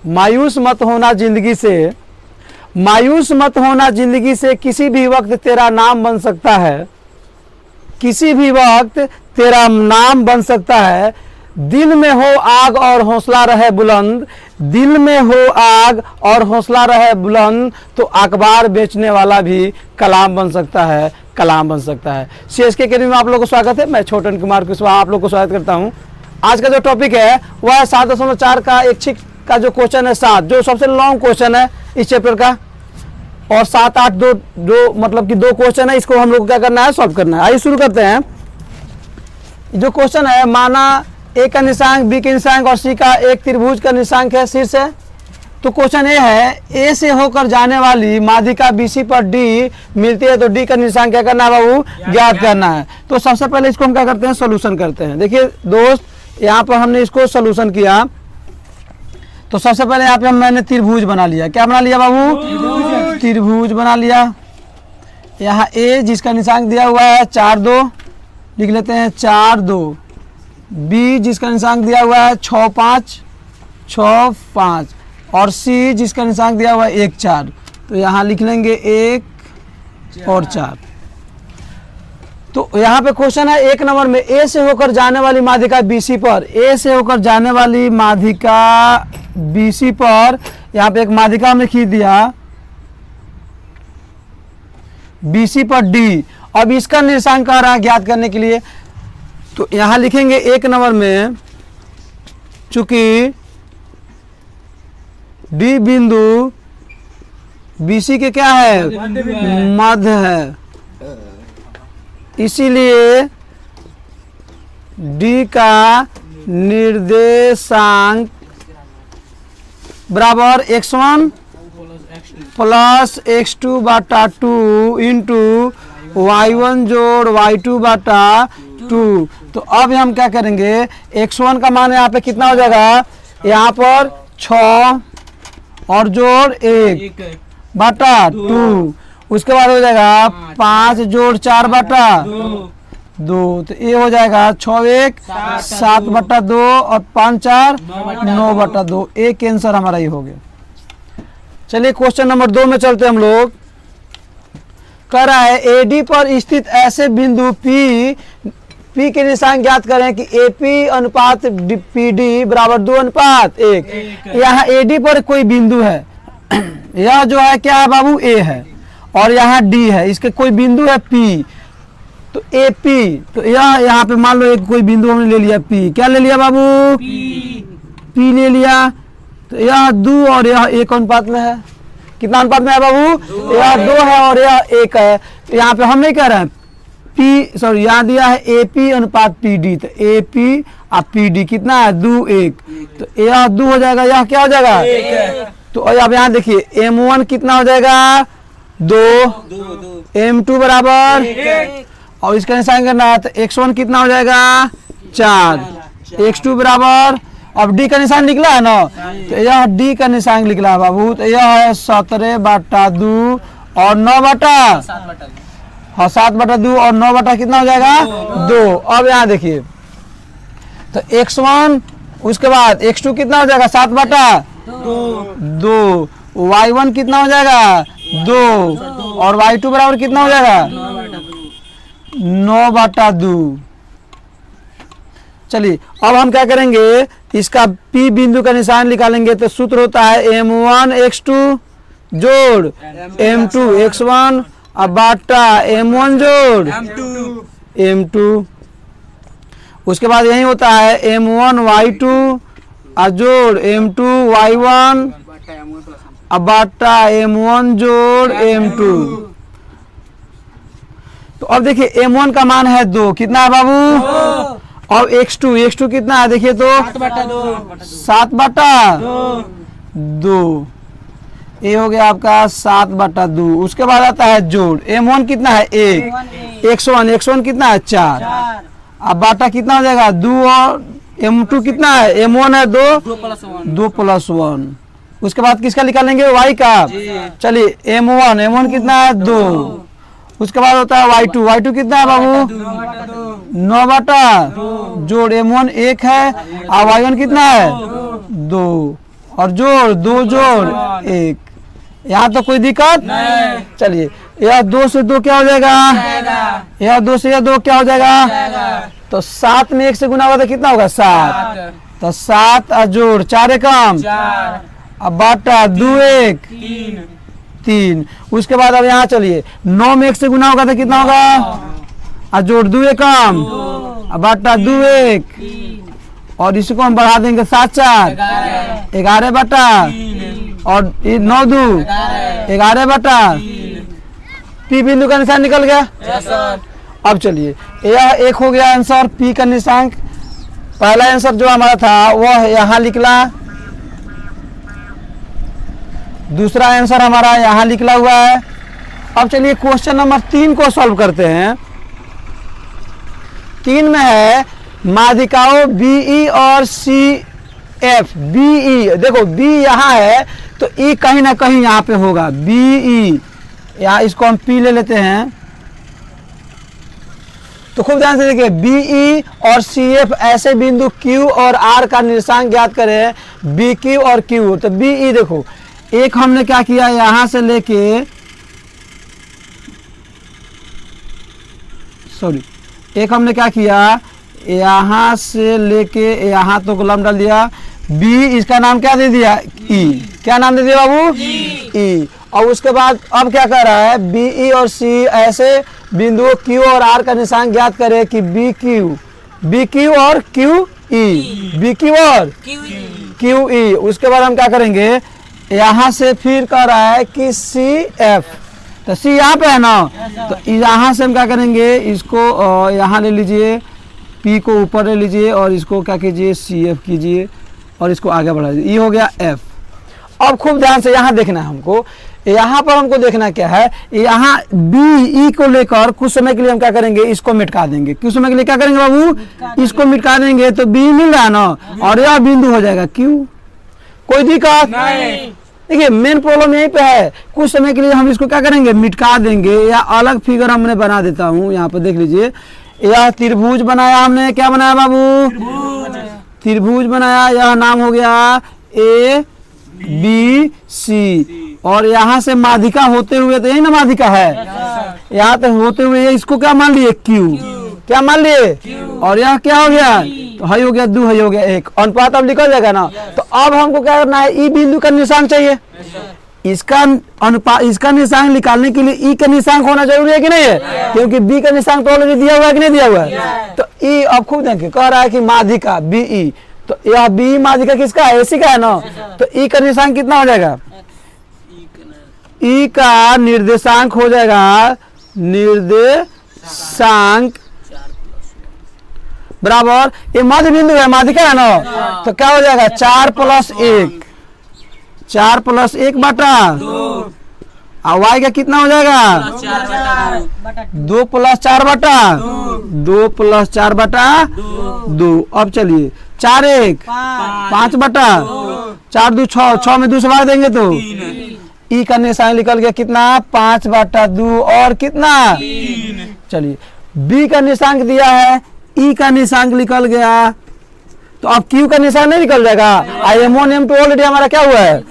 मायूस मत होना जिंदगी से, मायूस मत होना जिंदगी से, किसी भी वक्त तेरा नाम बन सकता है, किसी भी वक्त तेरा नाम बन सकता है। दिल में हो आग और हौसला रहे बुलंद, दिल में हो आग और हौसला रहे बुलंद, तो अखबार बेचने वाला भी कलाम बन सकता है, कलाम बन सकता है। CSK अकेडमी में आप लोगों को स्वागत है। मैं छोटन कुमार कुशवाहा आप लोग को स्वागत करता हूं। आज का जो टॉपिक है वह है 7.4 का ऐच्छिक का जो क्वेश्चन है 7, जो सबसे लॉन्ग क्वेश्चन है इस चैप्टर का, और 7, 8 दो मतलब कि 2 क्वेश्चन है, इसको हम लोग को क्या करना है, सॉल्व करना है। आइए शुरू करते हैं। जो क्वेश्चन है, माना ए का निशांक, बी के निशांक और सी का एक त्रिभुज का निशांक है शीर्ष है। तो क्वेश्चन ये है, ए से होकर जाने वाली माध्यिका BC पर D मिलती है, तो D का निशांक क्या करना है बाबू, ज्ञात करना है। तो सबसे पहले इसको हम क्या करते हैं, सोल्यूशन करते हैं। देखिए दोस्त, यहाँ पर हमने इसको सोल्यूशन किया। तो सबसे पहले यहाँ पे मैंने त्रिभुज बना लिया। क्या बना लिया बाबू, त्रिभुज बना लिया। यहाँ A जिसका निशांक दिया हुआ है 4, 2 लिख लेते हैं, 4, 2। B जिसका निशांक दिया हुआ है 6, 5, 6, 5 और C जिसका निशांक दिया हुआ है 1, 4। तो यहाँ लिख लेंगे 1 और 4। तो यहाँ पे क्वेश्चन है 1 नंबर में, A से होकर जाने वाली माध्यिका BC पर, A से होकर जाने वाली माध्यिका BC पर, यहाँ पे एक माध्यिका हमने खींच दिया BC पर D। अब इसका निशांक कह रहा है ज्ञात करने के लिए, तो यहाँ लिखेंगे 1 नंबर में, चूंकि D बिंदु BC के क्या है, मध्य है, इसीलिए D का निर्देशांक बराबर x1 प्लस x2 बटा 2 इंटू y1 जोड़ y2 बटा 2। तो अब हम क्या करेंगे, x1 का मान यहाँ पे कितना हो जाएगा, यहाँ पर 6 और जोड़ 1 बटा 2, उसके बाद हो जाएगा 5 जोड़ 4 बटा 2। तो ये हो जाएगा 6 1 7 बटा 2 और 5 4 9 बटा 2। एक आंसर हमारा ये हो गया। चलिए क्वेश्चन नंबर 2 में चलते हम लोग। कह रहा है AD पर स्थित ऐसे बिंदु P के निशान ज्ञात करें कि AP अनुपात PD बराबर 2:1। यहाँ AD पर कोई बिंदु है, यह जो है क्या है बाबू, A है, और यहाँ D है, इसके कोई बिंदु है P, तो AP, तो यहाँ पे मान लो एक कोई बिंदु हमने ले लिया P। क्या ले लिया बाबू, P ले लिया। तो यह 2 और यह 1 अनुपात में है। कितना अनुपात में है बाबू, यह 2 है और यह 1 है। तो यहाँ पे हम नहीं कह रहे हैं यहाँ दिया है AP अनुपात PD, तो AP और PD कितना है, 2 1। तो यह 2 हो जाएगा, यह क्या हो जाएगा, 1। तो अब यहाँ देखिए M1 कितना हो जाएगा, 2, M2 बराबर 1, और इसका निशान करना है, तो x1 कितना हो जाएगा, 4, x2 बराबर, अब D का निशान निकला है ना, तो यह D का निशान निकला है बाबू। तो यह है 17 बटा 2 और 9 बटा, हाँ 7 बटा 2 और 9 बटा कितना हो जाएगा, 2। अब यहाँ देखिए, तो x1, उसके बाद x2 कितना हो जाएगा, 7 बटा 2, y1 कितना हो जाएगा, 2, और y2 बराबर कितना हो जाएगा, 9 बटा 2। चलिए अब हम क्या करेंगे, इसका P बिंदु का निशान निकालेंगे। तो सूत्र होता है M1 x2 जोड़ M2 x1 अब बाटा M1 जोड़ M2। उसके बाद यही होता है M1 y2 और जोड़ M2 y1 अब बाटा M1 जोड़ M2। तो अब देखिए M1 का मान है 2, कितना है बाबू, और x2 कितना है देखिए, तो 7 बटा 2। ये हो गया आपका 7 बटा 2। उसके बाद आता है जोड़, M1 कितना है 1, x1 कितना है 4, अब बाटा कितना हो जाएगा 2, और M2 कितना है, M1 है 2 प्लस 1। उसके बाद किसका निकालेंगे, y का। चलिए M1 कितना है 2। उसके बाद होता है y2 कितना है बाबू, 9 बटा जोड़ M1 1 है और y1 कितना है 2, और जोड़ 2 जोड़ 1। यहाँ तो कोई दिक्कत नहीं। चलिए यह 2 से 2 क्या हो जाएगा, यह 2 से यह 2 क्या हो जाएगा, तो 7 में 1 से गुना होगा तो कितना होगा 7, तो 7 और जोड़ 4 एकम 4, अब बाटा 2 1 3। उसके बाद अब यहाँ चलिए 9 में 1 से गुना होगा तो कितना होगा, और जोड़ 2 एकम, अब बाटा 2 1, और इसको हम बढ़ा देंगे 7 4 11 बटा, और 9 2 11 बटा, पी बिंदु का निशान निकल गया। अब चलिए यह एक हो गया आंसर, पी का निशांक। पहला आंसर जो हमारा था वह यहाँ निकला, दूसरा आंसर हमारा यहाँ निकला हुआ है। अब चलिए क्वेश्चन नंबर 3 को सॉल्व करते हैं। 3 में है माध्यिकाओं बीई और सीएफ। बीई देखो, बी यहाँ है तो ई कहीं ना कहीं यहाँ पे होगा, बीई, यहाँ इसको हम पी ले लेते हैं। तो खूब ध्यान से देखिए, बीई और सीएफ ऐसे बिंदु क्यू और आर का निर्देशांक ज्ञात करें, बी क्यू और क्यू। तो बीई देखो, एक हमने क्या किया, यहां से लेके एक हमने क्या किया, यहां से लेके यहां तो लंब डाल दिया, बी इसका नाम क्या दे दिया, ई। क्या नाम दे दिया बाबू, ई। और उसके बाद अब क्या कर रहा है, बीई और सी ऐसे बिंदुओं क्यू और आर का निशान ज्ञात करे कि बी क्यू और क्यू ई, बी क्यू और क्यू ई। उसके बाद हम क्या करेंगे, यहाँ से फिर कह रहा है कि सी एफ, तो सी यहाँ पे है ना, तो यहाँ से हम क्या करेंगे, इसको यहाँ ले लीजिए, पी को ऊपर ले लीजिए और इसको क्या कीजिए, सी एफ कीजिए और इसको आगे बढ़ा दीजिए, ये हो गया एफ। अब खूब ध्यान से यहाँ देखना है हमको, यहाँ पर हमको देखना क्या है, यहाँ बी ई को लेकर कुछ समय के लिए हम क्या करेंगे, इसको मिटा देंगे। कुछ समय के लिए क्या करेंगे बाबू, इसको मिटा देंगे तो बी मिल रहा है ना, और यह बिंदु हो जाएगा क्यू। कोई दिक्कत नहीं। देखिए मेन प्रॉब्लम यहीं पे है, कुछ समय के लिए हम इसको क्या करेंगे, मिटा देंगे, या अलग फिगर हमने बना देता हूँ। यहाँ पर देख लीजिए, यह त्रिभुज बनाया हमने, क्या बनाया बाबू, त्रिभुज बनाया। यह नाम हो गया ए बी सी, और यहाँ से माध्यिका होते हुए, तो यही ना माध्यिका है, यहाँ तक होते हुए इसको क्या मान लिए, क्यू। क्या मान लिए, और यह क्या हो गया, तो हई हो गया 2, हई हो गया 1, अनुपात अब निकल जाएगा ना। तो अब हमको क्या करना है, ई बिंदु का निशान चाहिए, इसका अनुपात, इसका निशान निकालने के लिए ई का निशान होना जरूरी है कि नहीं है, क्योंकि बी का निशान तो ऑलरेडी दिया हुआ है कि नहीं दिया हुआ है। तो ई अब खुद देखिए कह रहा है कि माध्यिका बीई, तो यह बी माध्यिका किसका है, एसी का है ना, तो ई का निशान कितना हो जाएगा, ई का निर्देशांक हो जाएगा, निर्देशांक बराबर, ये मध्य बिंदु है, माध्यिका है ना, तो क्या हो जाएगा 4 + 1, 4 + 1 बटा, और y का कितना हो जाएगा 2 + 4 बटा 2 + 4 बटा 2। अब चलिए 4 1 5 बटा 4 2 6, 6 में 2 से भाग देंगे तो ई का निशान निकल गया कितना, 5 बटा 2 और कितना 3। चलिए बी का निशान दिया है, ई का निशान निकल गया, तो अब क्यू का निशान नहीं निकल जाएगा। M1 M2 ऑलरेडी हमारा क्या हुआ है,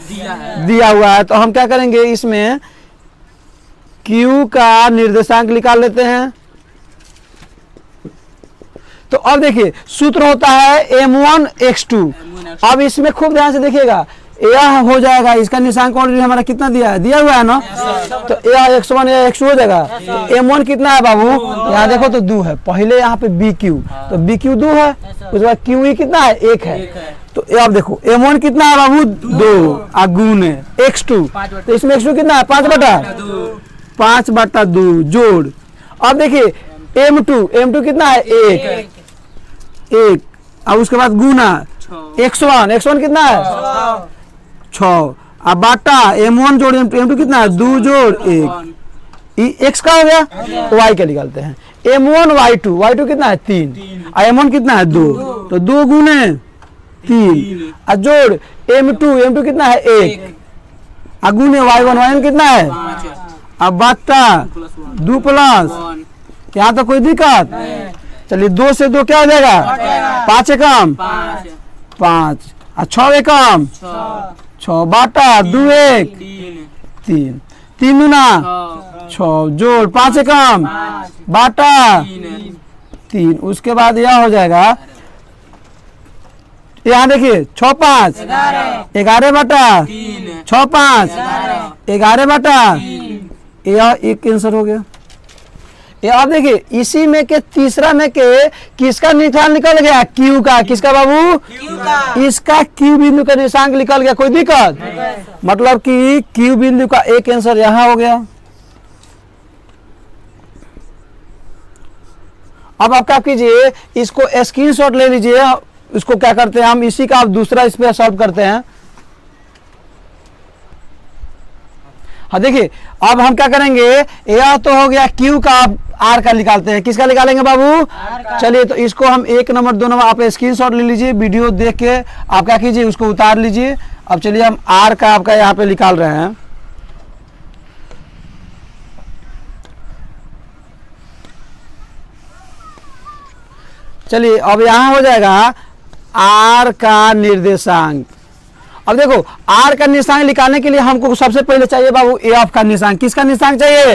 दिया हुआ है। तो हम क्या करेंगे, इसमें क्यू का निर्देशांक निकाल लेते हैं। तो अब देखिए सूत्र होता है M1 X2। अब इसमें खूब ध्यान से देखिएगा, यह हो जाएगा, इसका निशान ऑलरेडी हमारा कितना दिया है, दिया हुआ है ना, तो यह X1 या X2 हो जाएगा। M1 कितना है बाबू, यहाँ देखो तो 2 है, पहले यहाँ पे BQ, तो BQ 2 है, उसके बाद QE कितना है, 1 है। तो अब देखो M1 कितना है बाबू, 2 गुण है X2, तो इसमें X2 कितना है 5 बटा 2 जोड़। अब देखिए M2 कितना है 1, अब उसके बाद गुना X1 कितना है 6, अब बाटा M1 जोड़ M2 कितना है 2 जोड़ 1, x का हो गया, y का निकालते हैं। M1 y2 कितना है 3, M1 कितना है 2, तो 2 गुने 3, और जोड़ M2 कितना है 1, गुने y1 कितना है, अब बाटा 2 + यहाँ तो कोई दिक्कत। चलिए 2 से 2 क्या हो जाएगा 5 एकम 5, और 6 एकम 6 बाटा 2 1 3 3 दूना 6 जोड़ 5 एकम बाटा 3। उसके बाद यह हो जाएगा, यहाँ देखिए 6 5 11 बटा 6 5 11 बटा, यह एक आंसर हो गया। ये आप देखिए इसी में के तीसरा में के किसका निशान निकल गया, क्यू का। किसका बाबू? क्यू का। इसका क्यू बिंदु का निशान निकल गया, कोई दिक्कत? मतलब कि क्यू बिंदु का एक आंसर यहाँ हो गया। अब आप क्या कीजिए, इसको स्क्रीनशॉट ले लीजिए। इसको क्या करते हैं हम, इसी का आप दूसरा इस पे सॉल्व करते हैं। हाँ देखिए अब हम क्या करेंगे, यह तो हो गया क्यू का, आप आर का निकालते हैं। किसका निकालेंगे बाबू? चलिए तो इसको हम 1 नंबर 2 नंबर आप स्क्रीनशॉट ले लीजिए, वीडियो देख के आप क्या कीजिए उसको उतार लीजिए। अब चलिए हम आर का आपका यहाँ पे निकाल रहे हैं। चलिए अब यहाँ हो जाएगा आर का निर्देशांक। अब देखो आर का निशांक निकालने के लिए हमको सबसे पहले चाहिए बाबू एफ का निशांक। किसका निशांक चाहिए?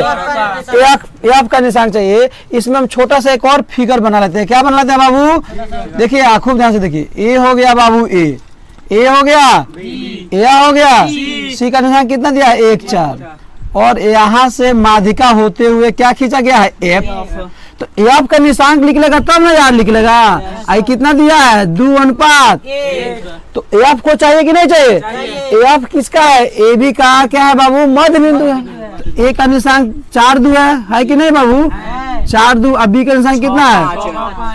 एफ का निशांक चाहिए। इसमें हम छोटा सा एक और फिगर बना लेते हैं। क्या बना लेते हैं बाबू? देखिए खूब ध्यान से देखिए, ए हो गया बाबू, ए हो गया, ए हो गया, सी का निशांक कितना दिया है? 1 4। और यहाँ से माध्यिका होते हुए क्या खींचा गया है? एफ। तो एफ का निशांक निकलेगा तब ना यार निकलेगा। आई कितना दिया है? 2 अनुपात। तो एफ को चाहिए कि नहीं चाहिए? एफ किसका है? ए बी का क्या है बाबू? मध्य बिंदु है। तो ए का निशांक 4 2 है कि नहीं बाबू? 4 2। अब बी का निशांक कितना है?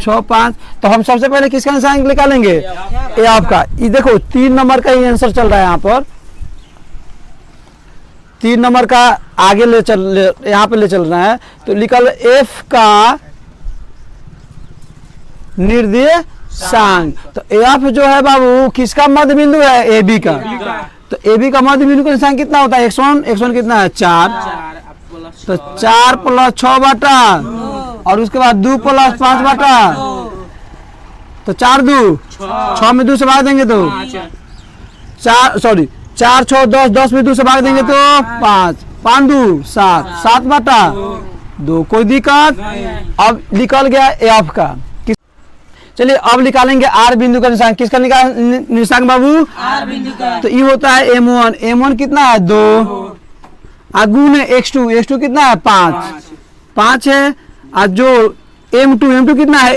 6 5। तो हम सबसे पहले किसका निशांक निकालेंगे? एफ का। ये देखो 3 नंबर का ही आंसर चल रहा है यहाँ पर। 3 नंबर का आगे यहाँ पे ले चल रहा है। तो निकल एफ का निर्देशांक। तो एफ जो है बाबू किसका मध्य बिंदु है? ए बी का। तो ए बी का मध्य बिंदु का निशांक कितना होता है? x1 कितना है? 4। तो 4 + 6 बटा, और उसके बाद 2 + 5 बटा। तो 4 2 6 में 2 से भाग देंगे तो 4 6 10 10 में 2 से भाग देंगे तो 5 5 2 7 7 बटा 2। कोई दिक्कत? अब निकल गया एफ का। चलिए अब निकालेंगे आर बिंदु का निशांक। किसका निशांक बाबू? आर बिंदु का। तो ये होता है m1। m1 कितना है? 2। गुण है x2 कितना है? 5 है। और जो m2 कितना है?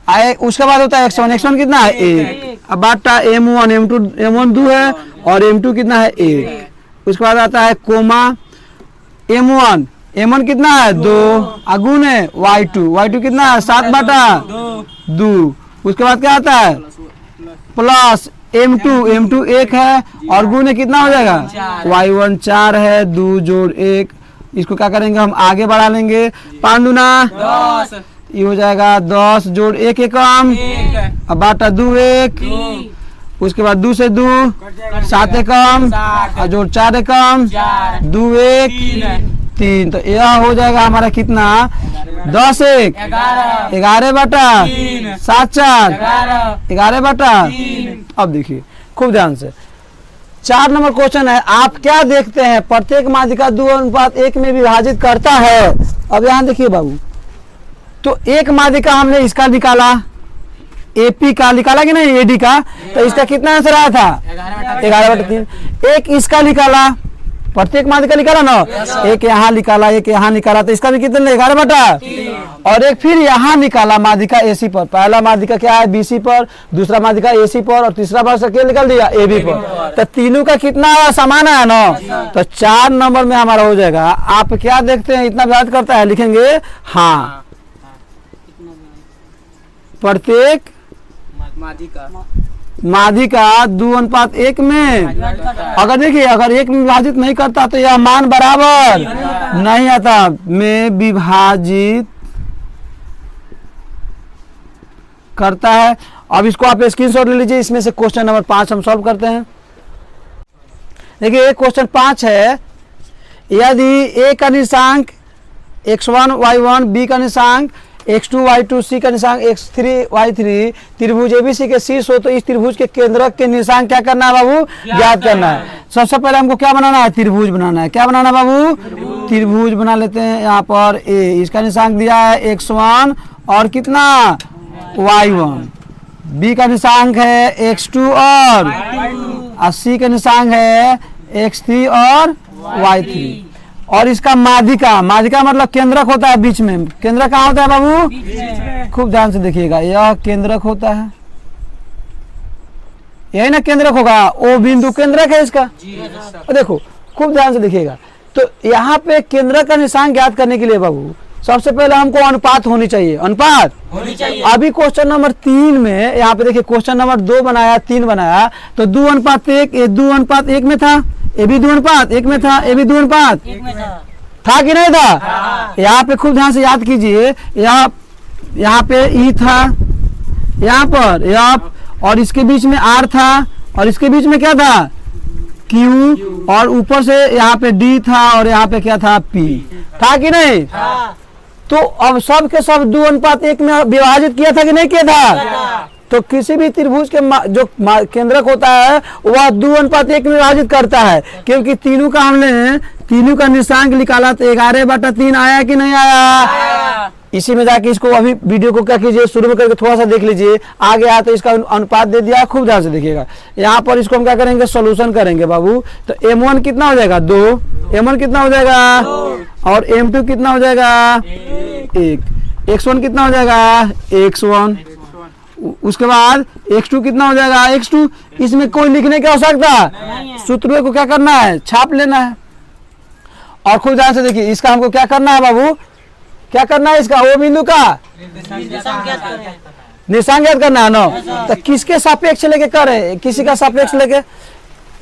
1। उसके बाद होता है x1 कितना है? 1। अब बाटा m1 m1 2 है और m2 कितना है? 1। उसके बाद आता है कोमा m1 कितना है? 2। गुण है y2 कितना है? 7 बटा 2। उसके बाद क्या आता है? प्लस m2 1 है और गुण कितना हो जाएगा? y1 4 है, 2 जोड़ 1। इसको क्या करेंगे हम आगे बढ़ा लेंगे। 5 दूना 10, ये हो जाएगा 10 जोड़ 1 एकम, अब बाटा 2 1। उसके बाद 2 से 2 7 एकम, और जोड़ 4 एकम, 2 1 3। तो यह हो जाएगा हमारा कितना? 10 1 11 बटा 7 4 11 बटा। अब देखिए खूब ध्यान से 4 नंबर क्वेश्चन है। आप क्या देखते हैं? प्रत्येक माध्यिका 2 अनुपात 1 में विभाजित करता है। अब यहाँ देखिए बाबू, तो एक माध्यिका हमने इसका निकाला, एपी का निकाला कि नहीं? एडी का। तो इसका कितना आंसर आया था? 11/3। एक इसका निकाला, प्रत्येक माध्यिका निकाला ना, एक यहाँ निकाला, एक यहाँ निकाला, तो इसका भी कितना? 11/3। और एक फिर यहाँ निकाला माध्यिका एसी पर। पहला माध्यिका क्या है? बीसी पर, दूसरा माध्यिका एसी पर, और तीसरा बार से क्या निकाल दिया? एबी पर। तो तीनों का कितना समान है ना? तो 4 नंबर में हमारा हो जाएगा। आप क्या देखते हैं? इतना व्याज करता है, लिखेंगे हाँ प्रत्येक माध्यिका 2 अनुपात 1 में। अगर देखिए अगर 1 में विभाजित नहीं करता तो यह मान बराबर नहीं आता, में विभाजित करता है। अब इसको आप स्क्रीनशॉट ले लीजिए। इसमें से क्वेश्चन नंबर 5 हम सॉल्व करते हैं। देखिए क्वेश्चन 5 है, यदि ए का निशांक x1 y1, बी का निशांक x2 y2 c का निशांक x3 y3 त्रिभुज एबीसी के शीर्ष हो तो इस त्रिभुज के केंद्रक के निशांक क्या करना है बाबू, ज्ञात करना है। सबसे पहले हमको क्या बनाना है, त्रिभुज बनाना है। क्या बनाना है बाबू, त्रिभुज बना लेते हैं। यहाँ पर a इसका निशांक दिया है x1 और कितना y1, b का निशांक है x2 और c का निशांक है x3 और y3 और इसका माध्यिका, माध्यिका मतलब केंद्रक होता है बीच में। केंद्रक कहाँ होता है बाबू, खूब ध्यान से देखिएगा, यह केंद्रक होता है, यही ना केंद्रक होगा, ओ बिंदु केंद्रक है इसका। देखो खूब ध्यान से देखिएगा, तो यहाँ पे केंद्रक का निशान ज्ञात करने के लिए बाबू सबसे पहले हमको अनुपात होनी चाहिए, अनुपात होनी चाहिए। अभी क्वेश्चन नंबर 3 में यहाँ पे देखिए क्वेश्चन नंबर 2 बनाया 3 बनाया तो 2:1, ये 2:1 में था, ये भी 2:1 में था, ये भी 2:1 था कि नहीं था। यहाँ पे खूब ध्यान से याद कीजिए, यहाँ पे ई था, यहाँ पर और इसके बीच में आर था और इसके बीच में क्या था क्यू और ऊपर से यहाँ पे डी था और यहाँ पे क्या था पी था कि नहीं। तो अब सब के सब 2:1 में विभाजित किया था कि नहीं किया था। तो किसी भी त्रिभुज के जो केंद्रक होता है वह 2:1 में विभाजित करता है, क्योंकि तीनों का हमने तीनों का निशांक निकाला तो 11/3 आया कि नहीं आया। इसी में जाके इसको अभी वीडियो को क्या कीजिए शुरू में करके थोड़ा सा देख लीजिए, आगे आया तो इसका अनुपात दे दिया, खूब ध्यान से देखिएगा। यहाँ पर इसको हम क्या करेंगे, सोल्यूशन करेंगे बाबू। तो m1 कितना हो जाएगा 2, m1 कितना हो जाएगा और m2 कितना हो जाएगा 1, x1 कितना हो जाएगा x1, उसके बाद x2 कितना हो जाएगा x2। इसमें कोई लिखने की आवश्यकता, सूत्र को क्या करना है छाप लेना है। और खुद ध्यान से देखिए, इसका हमको क्या करना है बाबू, क्या करना है इसका, वो बिंदु का निशांक ज्ञात करना है ना। तो किसके सापेक्ष लेके कर रहे हैं, किसी का सापेक्ष लेके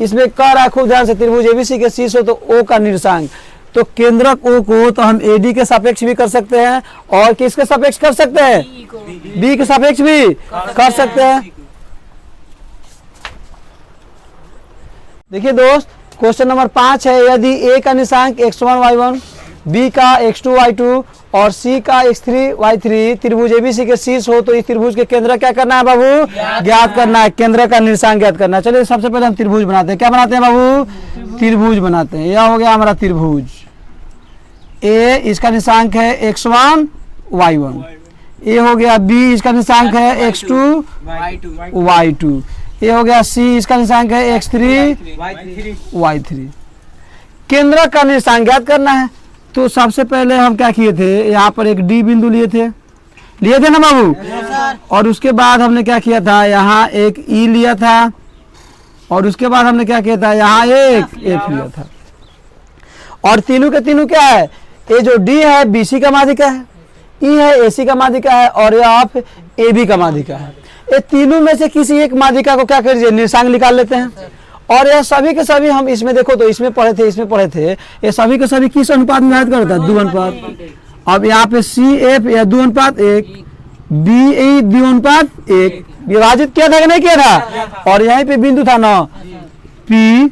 इसमें कर रहा है। खूब ध्यान से, त्रिभुज एबीसी के शीर्ष हो तो ओ का निशांक, तो केंद्रक ओ को तो हम एडी के सापेक्ष भी कर सकते हैं और किसके सापेक्ष कर सकते हैं, बी के सापेक्ष भी कर सकते हैं। देखिए दोस्त, क्वेश्चन नंबर 5 है, यदि ए का निशांक x1 y1, बी का x2 y2 और सी का x3 y3 त्रिभुज एबीसी के शीर्ष हो तो इस त्रिभुज के केंद्र क्या करना है बाबू, ज्ञात करना है, केंद्र का निशांक ज्ञात करना है। चलिए सबसे पहले हम त्रिभुज बनाते हैं। क्या बनाते हैं बाबू, त्रिभुज बनाते हैं। यह हो गया हमारा त्रिभुज ए, इसका निशांक है x1 y1, ये हो गया बी, इसका निशांक है x2 y2, ये हो गया सी, इसका निशांक है x3 y3। केंद्र का निशांक ज्ञात करना है। तो सबसे पहले हम क्या किए थे, यहाँ पर एक डी बिंदु लिए थे ना बाबू, और उसके बाद हमने क्या किया था, यहाँ एक ई लिया था और उसके बाद हमने क्या किया था, यहाँ एक एफ लिया था। और तीनों के तीनों क्या है, ये जो डी है बीसी का माध्यिका है, ई है एसी का माध्यिका है और एफ एबी का माध्यिका है। ये तीनों में से किसी एक माध्यिका को क्या करिए, निशांक निकाल लेते हैं। और यह सभी के सभी हम इसमें देखो तो इसमें पढ़े थे, ये सभी के सभी किस अनुपात में विभाजित करता है, 2:1। अब यहाँ पे सी एफ या 2:1, बी ए 2:1 विभाजित किया था कि नहीं किया था। और यहीं पे बिंदु था ना पी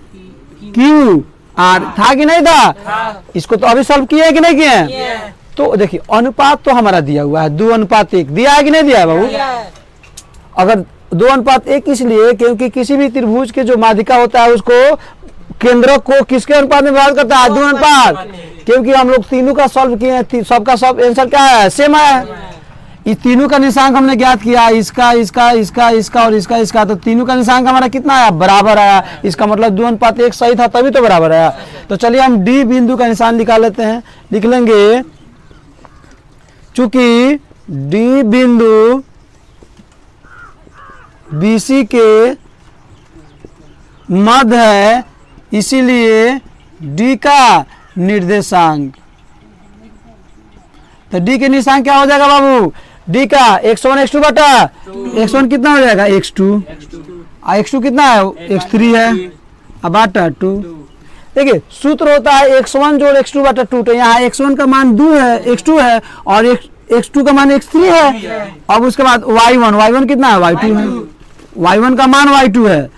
क्यू आर, था कि नहीं था। इसको तो अभी सॉल्व किए कि नहीं किए। तो देखिए अनुपात तो हमारा दिया हुआ है 2:1 दिया है कि नहीं दिया है बाबू। अगर 2:1 इसलिए क्योंकि किसी भी त्रिभुज के जो माध्यिका होता है उसको केंद्र को किसके अनुपात में विभाजित करता है, 2:1। क्योंकि हम लोग तीनों का सॉल्व किए हैं, सबका सब आंसर क्या है, सेम है। इस तीनों का निशांक हमने ज्ञात किया, इसका इसका इसका इसका और इसका इसका, तो तीनों का निशांक हमारा कितना आया, बराबर आया। इसका मतलब 2:1 सही था तभी तो बराबर आया। तो चलिए हम डी बिंदु का निशान निकाल लेते हैं, लिख लेंगे। चूंकि डी बिंदु बीसी के मध्य है इसीलिए डी का निर्देशांक, तो डी के निशांक क्या हो जाएगा बाबू, डी का x1 x2 बटा x1 कितना हो जाएगा x2, x2 कितना है x3 है, अब बटा 2। देखिए सूत्र होता है x1 जोड़ x2 बटा 2। तो यहाँ x1 का मान 2 है, x2 है और x2 का मान x3 है। अब उसके बाद y1 कितना है, y2 है, y1 का मान y2 है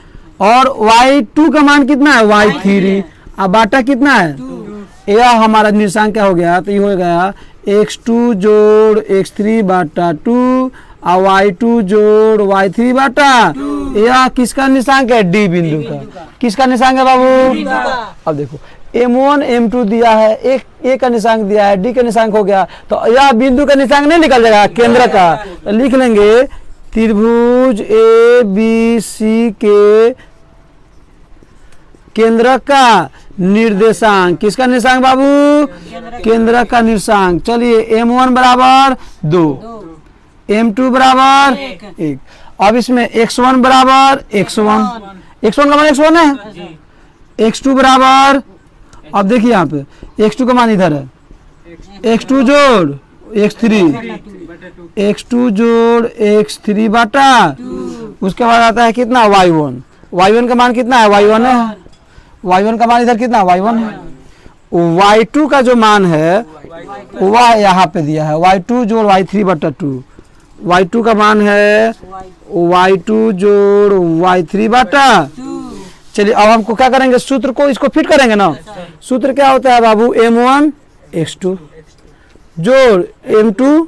और y2 का मान कितना है, y3। अब बाटा कितना है यह हमारा निर्देशांक क्या हो गया, तो ये हो गया x2 जोड़ x3 बाटा 2 और y2 जोड़ y3 बाटा, यह किसका निर्देशांक है, डी बिंदु का। किसका निर्देशांक है बाबू, अब देखो m1 m2 दिया है, एक ए का निर्देशांक दिया है, डी का निर्देशांक हो गया, तो यह बिंदु का निर्देशांक नहीं निकल जाएगा केंद्र का, तो लिख लेंगे त्रिभुज ए बी सी के केंद्र का निर्देशांक। किसका निर्देशांक बाबू, केंद्र का निर्देशांक। चलिए m1 बराबर 2, m2 बराबर 1। अब इसमें x1 बराबर x1 का मान x1 है, x2 बराबर, अब देखिए यहाँ पे x2 का मान इधर है, x2 जोड़ x3 जोड़ x3 बाटा, उसके बाद आता है कितना y1 का मान कितना है, y1 है, y1 का मान इधर कितना y1 है। y2 का जो मान है वह यहाँ पे दिया है, y2 जोड़ y3 बटा 2, y2 का मान है y2 जोड़ y3 बटा। चलिए अब हमको क्या करेंगे, सूत्र को इसको फिट करेंगे ना। सूत्र क्या होता है बाबू, m1 x2 जोड़ m2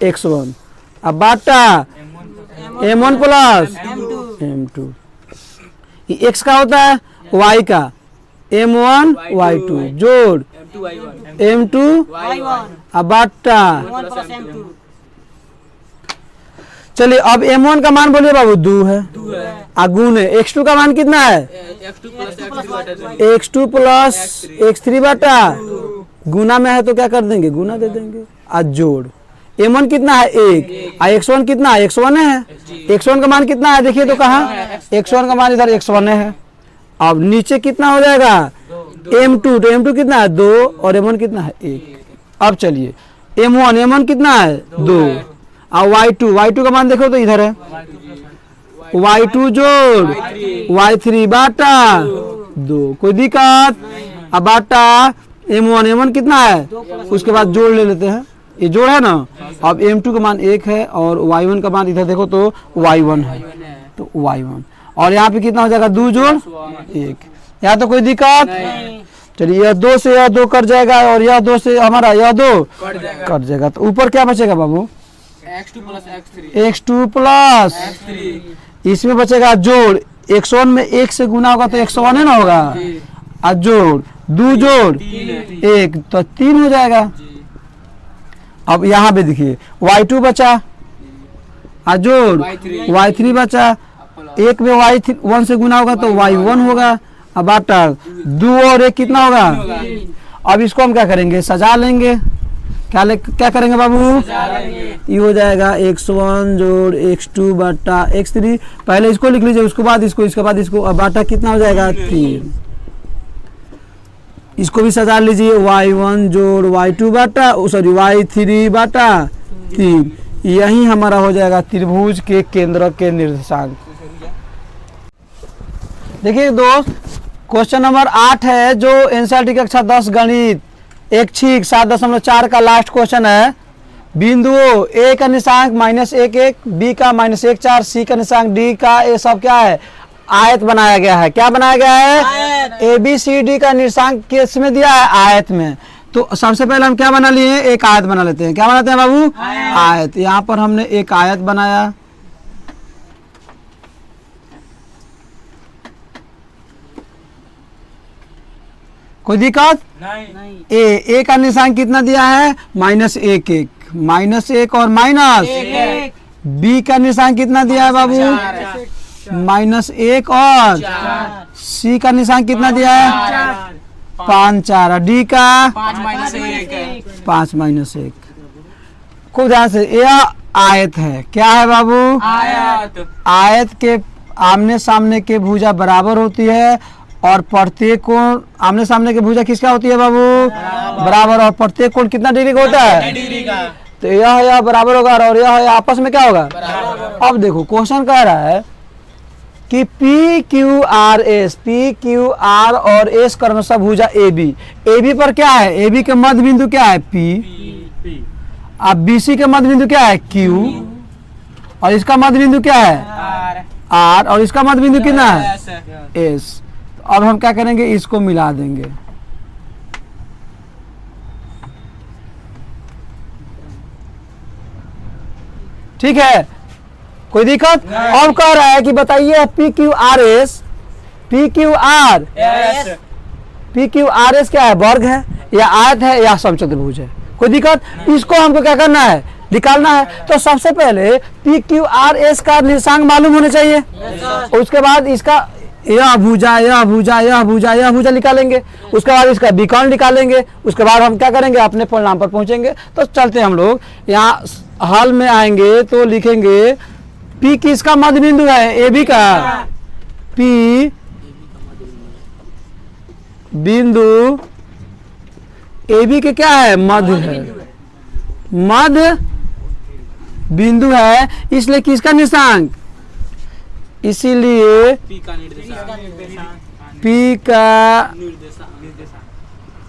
x1 अब बाटा m1 प्लस m2, ये x का होता है, y का m1 y2 जोड़ m2 अब बाटा। चलिए अब m1 का मान बोलिए बाबू 2 है, गुण है x2 का मान कितना है, x2 प्लस x3 बाटा, गुना में है तो क्या कर देंगे, गुना दे देंगे, आज जोड़ m1 कितना है 1, x1 कितना है, x1 है, x1 का मान कितना है देखिए तो कहाँ, x1 का मान इधर x1 है। अब नीचे कितना हो जाएगा m2, तो m2 कितना है 2 और m1 कितना है 1। अब चलिए m1 कितना है 2 और y2 का मान देखो तो इधर है, y2 जोड़ y3 बाटा 2, कोई दिक्कत। अब बाटा m1 कितना है, उसके बाद जोड़ ले लेते हैं, ये जोड़ है ना। अब m2 का मान 1 है और y1 का मान इधर देखो तो y1 है, तो y1 और यहाँ पे कितना हो जाएगा 2 जोड़ 1, यहाँ तो कोई दिक्कत। चलिए यह 2 से यह 2 कट जाएगा और यह 2 से हमारा यह 2 कट जाएगा, तो ऊपर क्या बचेगा बाबू, x2 प्लस इसमें बचेगा जोड़, x1 में 1 से गुना होगा तो x1 है ना होगा, और जोड़ 2 जोड़ 1 तो 3 हो जाएगा। अब यहाँ पे देखिए y2 बचा और जोड़ y3 बचा, 1 में y1 से गुना होगा तो y1 होगा, अब बाटा 2 और 1 कितना होगा। अब इसको हम क्या करेंगे, सजा लेंगे, क्या करेंगे बाबू, ये हो जाएगा x1 जोड़ x2 बाटा x3, पहले इसको लिख लीजिए, उसके बाद इसको, इसके बाद इसको, अब बाटा कितना हो जाएगा 3। इसको भी सजा लीजिए, y1 जोड़ y2 बाटा सॉरी y3 बाटा 3, यही हमारा हो जाएगा त्रिभुज के केंद्र के निर्देशांक। देखिए दोस्त क्वेश्चन नंबर 8 है जो एनसीईआरटी कक्षा 10 गणित ऐच्छिक 7.4 का लास्ट क्वेश्चन है। बिंदुओं ए का निशांक -1 बी का -1 सी का निशांक डी का, ये सब क्या है, आयत बनाया गया है। क्या बनाया गया है, ए बी सी डी का निशांक किस में दिया है, आयत में। तो सबसे पहले हम क्या बना लिए, एक आयत बना लेते हैं। क्या बनाते हैं बाबू, आयत। यहाँ पर हमने एक आयत बनाया, कोई दिक्कत नहीं। ए का निशान कितना दिया है, -1 -1 और माइनस, बी का निशान कितना दिया है बाबू, -1 और, सी का निशान कितना दिया है 5 4, डी का 5 -1। खूब ध्यान से, यह आयत है। क्या है बाबू, आयत के आमने सामने के भुजा बराबर होती है और प्रत्येक कोण, आमने सामने की भुजा किसका होती है बाबू, बराबर, और प्रत्येक कोण कितना डिग्री का होता है, तो यह बराबर होगा और यह आपस में क्या होगा। अब देखो क्वेश्चन कह रहा है कि पी क्यू आर और एस क्रमशः भुजा ए बी पर क्या है, ए बी के मध्य बिंदु क्या है पी, अब बी सी के मध्य बिंदु क्या है क्यू, और इसका मध्य बिंदु क्या है आर, और इसका मध्य बिंदु कितना है एस। अब हम क्या करेंगे, इसको मिला देंगे, ठीक है, कोई दिक्कत? और कह रहा है कि बताइए P Q R S, P Q R S क्या है? वर्ग है या आयत है या समचतुर्भुज है? कोई दिक्कत? इसको हमको क्या करना है? निकालना है। तो सबसे पहले पी क्यू आर एस का निर्देशांक मालूम होने चाहिए, उसके बाद इसका यह भुजा यह भुजा यह भुजा यह भुजा निकालेंगे, उसके बाद इसका विकर्ण निकालेंगे, उसके बाद हम क्या करेंगे? अपने परिणाम पर पहुंचेंगे। तो चलते हम लोग यहाँ हल में आएंगे तो लिखेंगे पी किसका मध्य बिंदु है? ए बी का। पी बिंदु ए बी के क्या है? मध्य है, मध्य बिंदु है, इसलिए किसका निर्देशांक? इसीलिए पी का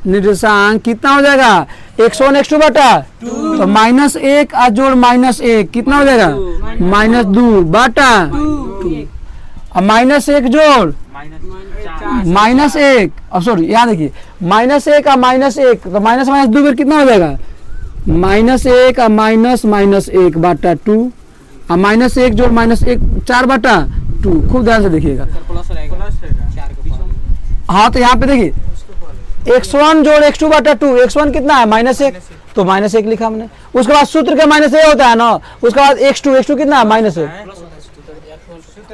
निर्देशांक कितना हो जाएगा? x1 x2 बटा तो -1 और जोड़ -1 कितना हो जाएगा? -2 बटा 2 और -1 जोड़ -1 अब सॉरी यहाँ देखिए -1 और -1 तो माइनस माइनस 2 कितना हो जाएगा? -1 और -1 बटा 2 और -1 जोड़ -1 4 बटा 2। खूब ध्यान से देखिएगा। हाँ तो यहाँ पे देखिए x1 जोड़ x2 बटा 2, x1 कितना है? -1 तो -1 लिखा हमने। उसके बाद सूत्र के माइनस ये होता है ना, उसके बाद x2 कितना है? -1।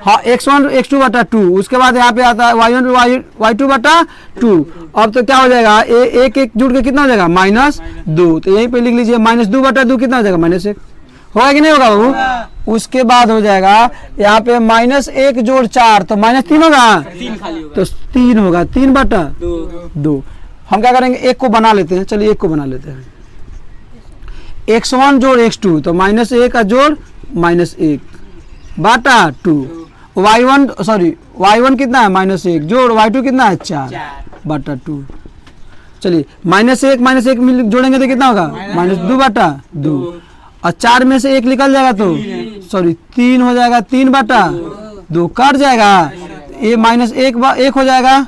हाँ x1 x2 बटा 2, उसके बाद यहाँ पे आता है y1 y2 बटा 2। अब तो क्या हो जाएगा? एक जुड़ के कितना हो जाएगा? -2। तो यहीं पे लिख लीजिए -2 बटा 2 कितना हो जाएगा? -1 होगा कि नहीं होगा बाबू? उसके बाद हो जाएगा यहाँ पे -1 जोड़ 4 तो -3 होगा, तो 3 होगा, 3 बटा 2। हम क्या करेंगे? एक को बना लेते हैं, चलिए एक को बना लेते हैं। x1 जोड़ x2 तो -1 का जोड़ -1 बटा 2, y1 कितना है? -1 जोड़ y2 कितना है? 4 बटा 2। चलिए -1 मिल जोड़ेंगे तो कितना होगा? -2 बटा 2 और 4 में से 1 निकल जाएगा तो 3 हो जाएगा, 3 बटा 2 कट जाएगा, ये -1 हो जाएगा,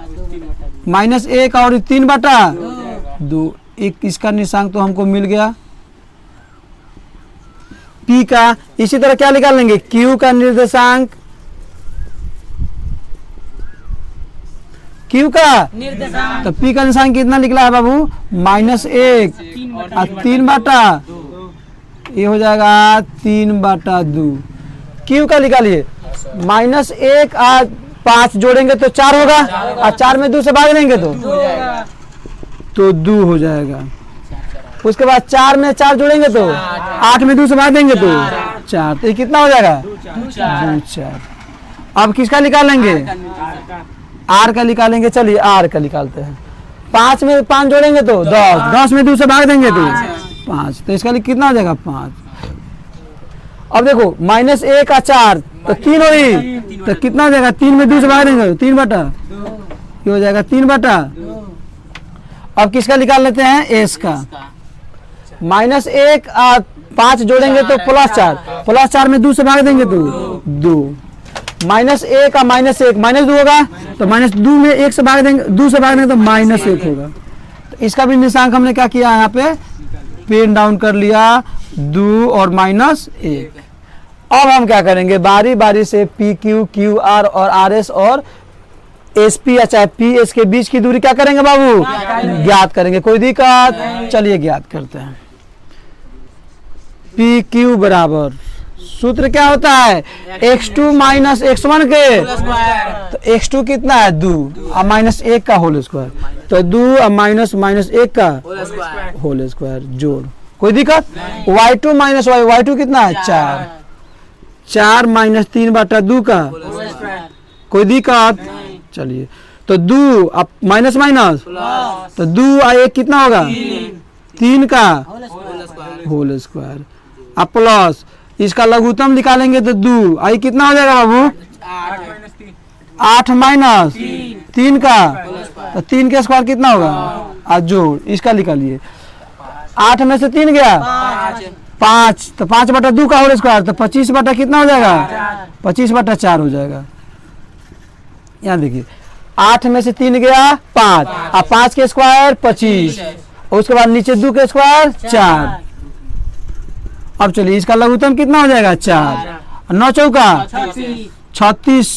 -1 और 3 बटा 2। एक इसका निर्देशांक तो हमको मिल गया P का। इसी तरह क्या निकाल लेंगे? Q का निर्देशांक, Q का तो P का निर्देशांक कितना निकला है बाबू? -1 और 3 बटा, ये हो जाएगा 3 बटा 2। Q का निकालिए, -1 और 5 जोड़ेंगे तो 4 होगा और 4 में 2 से भाग देंगे तो 2 हो जाएगा। उसके बाद 4 में 4 जोड़ेंगे तो 8 में 2 से भाग देंगे तो 4, तो ये कितना हो जाएगा? 2 4। अब किसका निकालेंगे? R का निकालेंगे। चलिए R का निकालते हैं। 5 में 5 जोड़ेंगे तो 10, 10 में 2 से भाग देंगे तो 5, तो इसका कितना हो जाएगा? 5। अब देखो -1 और 4 तो 3 हुई, तो कितना हो जाएगा? 3 में 2 से भाग देंगे तो 3 बटा, ये हो जाएगा 3 बटा। अब किसका निकाल लेते हैं? S का। -1 और 5 जोड़ेंगे तो +4, +4 में 2 से भाग देंगे तो 2, -1 और -1 -2 होगा, तो -2 में 1 से भाग देंगे, 2 से भाग देंगे तो -1 होगा। तो इसका भी निर्देशांक हमने क्या किया? यहाँ पे पेन डाउन कर लिया, 2 और -1। अब हम क्या करेंगे? बारी बारी से PQ, QR और RS और SP या चाहे PS के बीच की दूरी क्या करेंगे बाबू? ज्ञात करेंगे। कोई दिक्कत? चलिए ज्ञात करते हैं। PQ बराबर सूत्र क्या होता है? x2 माइनस x1 के, तो x2 कितना है? 2 और -1 का होल स्क्वायर, तो 2 और -1 का होल स्क्वायर जोड़। कोई दिक्कत? y2 माइनस y2 कितना है? 4, 4 - 3 बटा 2 का। कोई दिक्कत? चलिए तो 2 अब माइनस तो 2 और 1 कितना होगा? 3 का होल स्क्वायर। अब प्लस इसका लघुत्तम निकालेंगे तो 2 आई कितना हो जाएगा बाबू? 8 माइनस 3 का, तो 3 का स्क्वायर कितना होगा? आज जोड़ इसका निकालिए। 8 में से 3 गया 5, तो 5 बटा 2 का होल स्क्वायर, तो 25 बटा कितना हो जाएगा? 25 बटा 4 हो जाएगा। यहाँ देखिए 8 में से 3 गया 5 और 5 के स्क्वायर 25, और उसके बाद नीचे 2 के स्क्वायर 4, अब चलिए इसका लघुत्तम कितना हो जाएगा 4, 9 चौका 36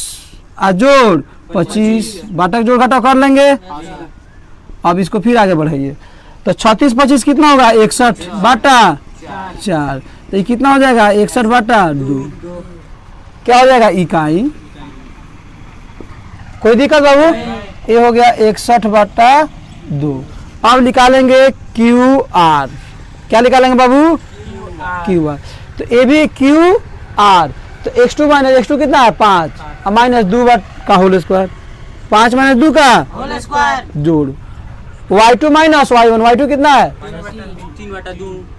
जोड़ 25, बाटा जोड़ घटाव कर लेंगे। अब इसको फिर आगे बढ़ाइए तो 36 25 कितना होगा 61 बाटा 4, तो ये कितना हो जाएगा 61 बाटा 2, क्या हो जाएगा इकाई। कोई दिक्कत बाबू, ये हो गया 61 बाटा 2। अब निकालेंगे क्यू आर, क्या निकालेंगे बाबू क्यू आर, तो ए भी क्यू आर, तो x2 माइनस x2 कितना है 5 और माइनस 2 का होल स्क्वायर, 5 माइनस 2 का होल स्क्वायर जोड़, y2 माइनस y1, y2 कितना है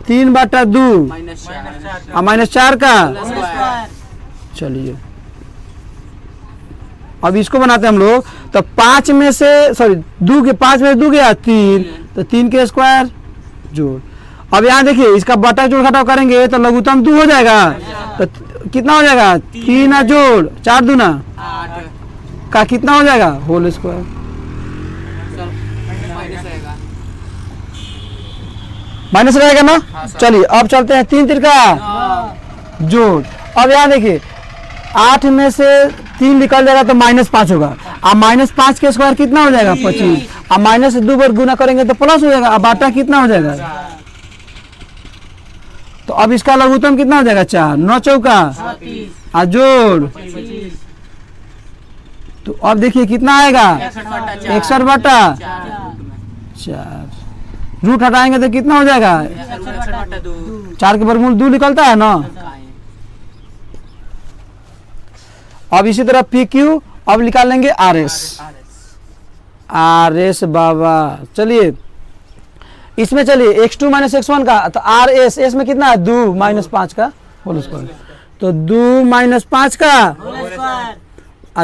3 बटा 2 और माइनस 4 का। चलिए अब इसको बनाते हैं हम लोग, तो 5 में से सॉरी 2 के 5 में 2 गया 3, तो 3 के स्क्वायर जोड़। अब यहाँ देखिए इसका बटा जोड़ घटाव करेंगे तो लघुत्तम 2 हो जाएगा, तो कितना हो जाएगा 3 जोड़ 4 दूना का कितना हो जाएगा होल स्क्वायर। माइनस रहेगा ना। चलिए अब चलते हैं 3 तिरका जोड़। अब यहाँ देखिए 8 में से 3 निकल जाएगा तो -5 होगा, अब -5 के स्क्वायर कितना हो जाएगा 25, अब माइनस से 2 बार गुना करेंगे तो प्लस हो जाएगा, अब बाटा कितना हो जाएगा, तो अब इसका लघुत्तम कितना हो जाएगा 4, 9 चौका जोड़, तो अब देखिए कितना आएगा 61 बटा 4, रूट हटाएंगे तो कितना हो जाएगा 4 के वर्गमूल 2 निकलता है ना। अब इसी तरह पी क्यू, अब निकाल लेंगे आर एस बाबा। चलिए इसमें चलिए x2 माइनस x1 का, तो आर एस में कितना है 2 माइनस 5 का होल स्क्वायर, तो 2 माइनस 5 का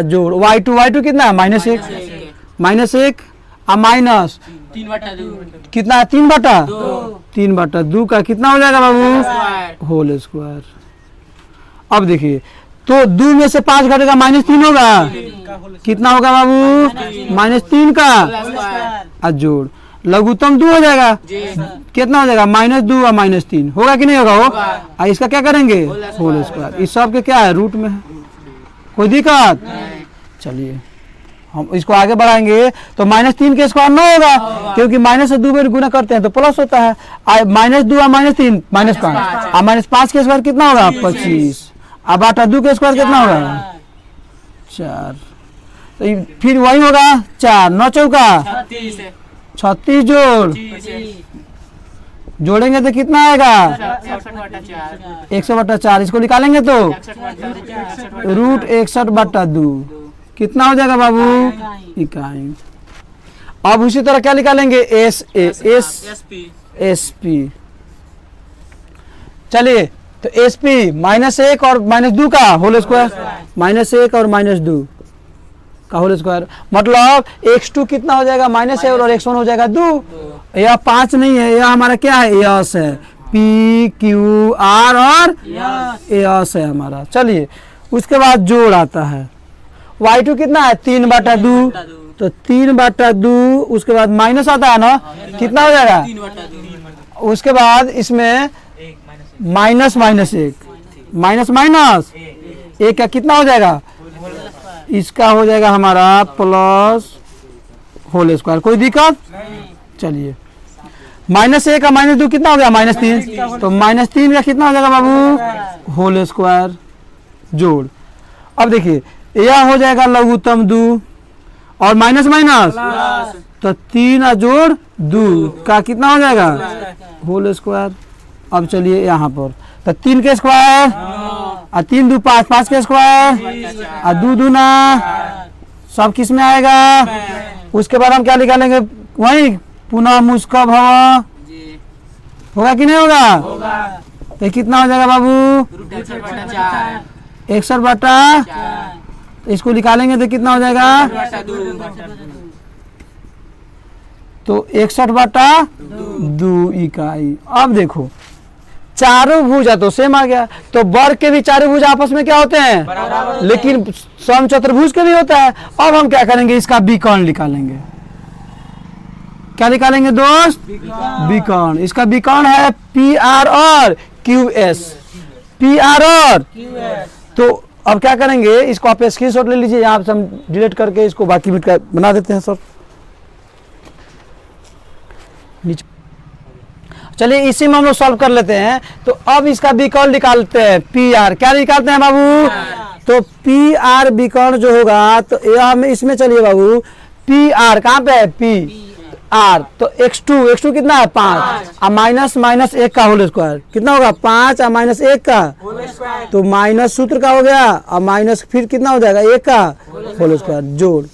जोड़, y2 कितना है -1 और माइनस 3 बटा 2 कितना है 3 बटा 2 का कितना हो जाएगा बाबू होल स्क्वायर। अब देखिए तो 2 में से 5 घटेगा -3 होगा, कितना होगा बाबू -3 का जोड़, लघुत्तम 2 हो जाएगा, कितना हो जाएगा -2 और -3 होगा कि नहीं होगा, इसका क्या करेंगे होल स्क्वायर। इस सब के क्या है रूट में है, कोई दिक्कत। चलिए हम इसको आगे बढ़ाएंगे तो -3 के स्क्वायर 9 होगा, क्योंकि माइनस से 2 बार गुना करते हैं तो प्लस होता है, -2 और -3 -5 और -5 के स्क्वायर कितना होगा 25, अब बाटा 2 के स्क्वायर कितना होगा 4, तो फिर वही होगा 4 9 चौका 36 जोड़, जोड़ेंगे तो कितना आएगा 100 बटा 4, इसको निकालेंगे तो रूट 61 बटा 2 कितना हो जाएगा बाबू इकाई। अब उसी तरह क्या निकालेंगे एस पी। चलिए तो एस पी -1 और -2 का होल स्क्वायर, -1 और -2 का होल स्क्वायर, मतलब x2 कितना हो जाएगा -1 और x1 हो जाएगा 2, यह 5 नहीं है, यह हमारा क्या है यस है, पी क्यू आर और यस है हमारा। चलिए उसके बाद जोड़ आता है, y2 कितना है 3 बटा 2, तो 3 बटा 2, उसके बाद माइनस आता है ना, कितना हो जाएगा, उसके बाद इसमें माइनस एक का कितना हो जाएगा, इसका हो जाएगा हमारा प्लस होल स्क्वायर, कोई दिक्कत। चलिए -1 का -2 कितना हो गया -3, तो -3 का कितना हो जाएगा बाबू होल स्क्वायर जोड़। अब देखिए यह हो जाएगा लघुत्तम 2 और माइनस तो 3 जोड़ 2 का कितना हो जाएगा होल स्क्वायर। अब चलिए यहाँ पर तो 3 के स्क्वायर और 3 2 5, 5 के स्क्वायर और 2 दूना सब किस में आएगा। उसके बाद हम क्या निकालेंगे, वही पुनः मुस्का भव होगा कि नहीं होगा, तो कितना हो जाएगा बाबू 61 बटा, इसको निकालेंगे तो कितना हो जाएगा, तो 61 बटा 2 इकाई। अब देखो चारों भुजा तो सेम आ गया, तो वर्ग के भी चारों भुजा आपस में क्या होते हैं, लेकिन समचतुर्भुज के भी होता है। अब हम क्या करेंगे, इसका विकर्ण निकालेंगे। क्या निकालेंगे दोस्त, विकर्ण। इसका विकर्ण है पी आर और क्यू एस, पी आर और तो अब क्या करेंगे, इसको आप स्क्रीनशॉट ले लीजिए, यहाँ से हम डिलीट करके इसको बाकी मिट कर बना देते हैं सर। नीचे चलिए इसी में हम लोग सॉल्व कर लेते हैं। तो अब इसका विकर्ण निकालते हैं, पी आर। क्या निकालते हैं बाबू? तो पी आर विकर्ण जो होगा, तो हम इसमें चलिए बाबू, पी आर कहाँ पे है? पी आर, तो x2 कितना है? 5 और माइनस माइनस 1 का होल स्क्वायर कितना होगा? 5 और माइनस 1 का, तो माइनस सूत्र का हो गया और माइनस फिर कितना हो जाएगा? 1 का होल स्क्वायर जोड़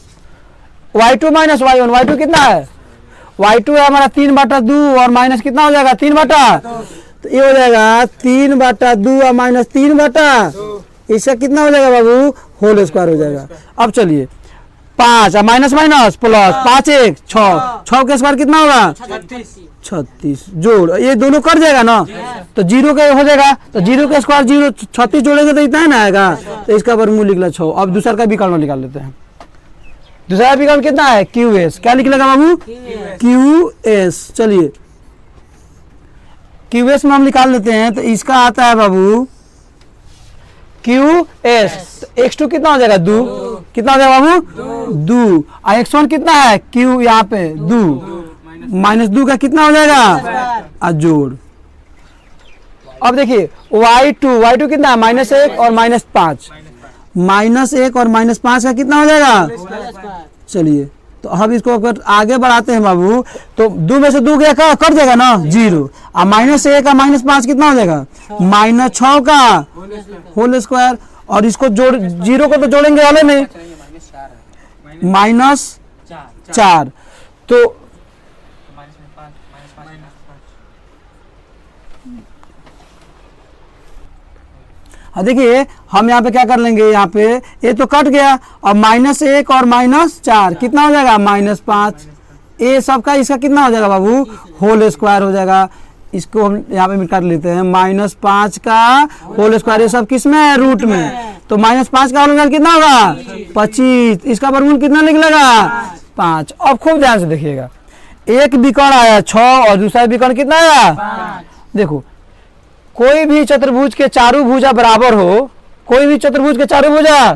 y2 माइनस y1, y2 कितना है? y2 है हमारा 3/2 और माइनस कितना हो जाएगा? 3/, तो ये हो जाएगा 3/2 और माइनस 3/, इसका कितना हो जाएगा बाबू? होल स्क्वायर हो जाएगा। अब चलिए 5 और माइनस माइनस प्लस 5 1 6, 6 का स्क्वायर कितना होगा? 36 जोड़, ये दोनों कट जाएगा ना, तो 0 का हो जाएगा, तो 0 का स्क्वायर 0, 36 जोड़ेंगे तो इतना है ना आएगा, तो इसका वर्गमूल निकला 6। अब दूसरा का विकर्ण निकाल लेते हैं। दूसरा विकर्ण कितना है? Q S. क्या निकलेगा बाबू? Q S. चलिए क्यू एस में हम निकाल लेते हैं, तो इसका आता है बाबू क्यू एस, x2 कितना हो जाएगा? 2, कितना हो जाएगा बाबू? 2, और x1 कितना है? क्यू यहाँ पे 2, माइनस 2 का कितना हो जाएगा? और जोड़। अब देखिए y2 कितना है? -1 और -5, -1 और -5 का कितना हो जाएगा? चलिए तो अब इसको अगर आगे बढ़ाते हैं बाबू, तो 2 में से 2 गया कट जाएगा ना, 0, और -1 का -5 कितना हो जाएगा? -6 का होल स्क्वायर, और इसको जोड़ 0 को तो जोड़ेंगे वाले नहीं, -4, तो देखिए हम यहाँ पे क्या कर लेंगे, यहाँ पे ये तो कट गया, और -1 और -4 कितना हो जाएगा? -5, ये सब का इसका कितना हो जाएगा बाबू? होल स्क्वायर हो जाएगा। इसको हम यहाँ पे कर लेते हैं, -5 का होल स्क्वायर, ये सब किस में है? रूट में, तो -5 का होल स्क्वायर कितना होगा? 25, इसका वर्गमूल कितना निकलेगा? 5। अब खूब ध्यान से देखिएगा, एक विकर्ण आया 6 और दूसरा विकर्ण कितना आया? देखो कोई भी चतुर्भुज के चारों भुजा बराबर हो, कोई भी चतुर्भुज के चारों भुजा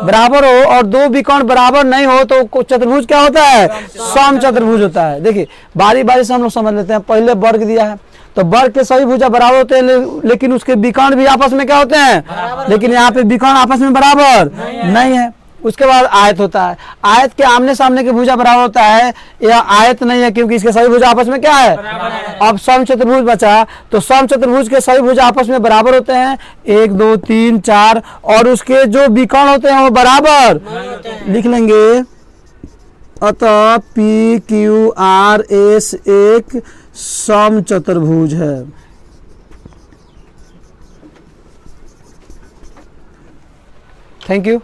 बराबर हो और दो विकर्ण बराबर नहीं हो, तो चतुर्भुज क्या होता है? सम चतुर्भुज होता है। देखिए बारी बारी से हम लोग समझ लेते हैं। पहले वर्ग दिया है, तो वर्ग के सभी भुजा बराबर होते हैं, लेकिन उसके विकर्ण भी आपस में क्या होते हैं? लेकिन यहाँ पे विकर्ण आपस में बराबर नहीं है। उसके बाद आयत होता है, आयत के आमने सामने के भुजा बराबर होता है, यह आयत नहीं है क्योंकि इसके सभी भुजा आपस में क्या है? अब सम चतुर्भुज बचा, तो सम चतुर्भुज के सभी भुजा आपस में बराबर होते हैं, 1 2 3 4, और उसके जो विकर्ण होते हैं वो बराबर लिख लेंगे। अतः पी क्यू आर एस एक सम चतुर्भुज है। Thank you.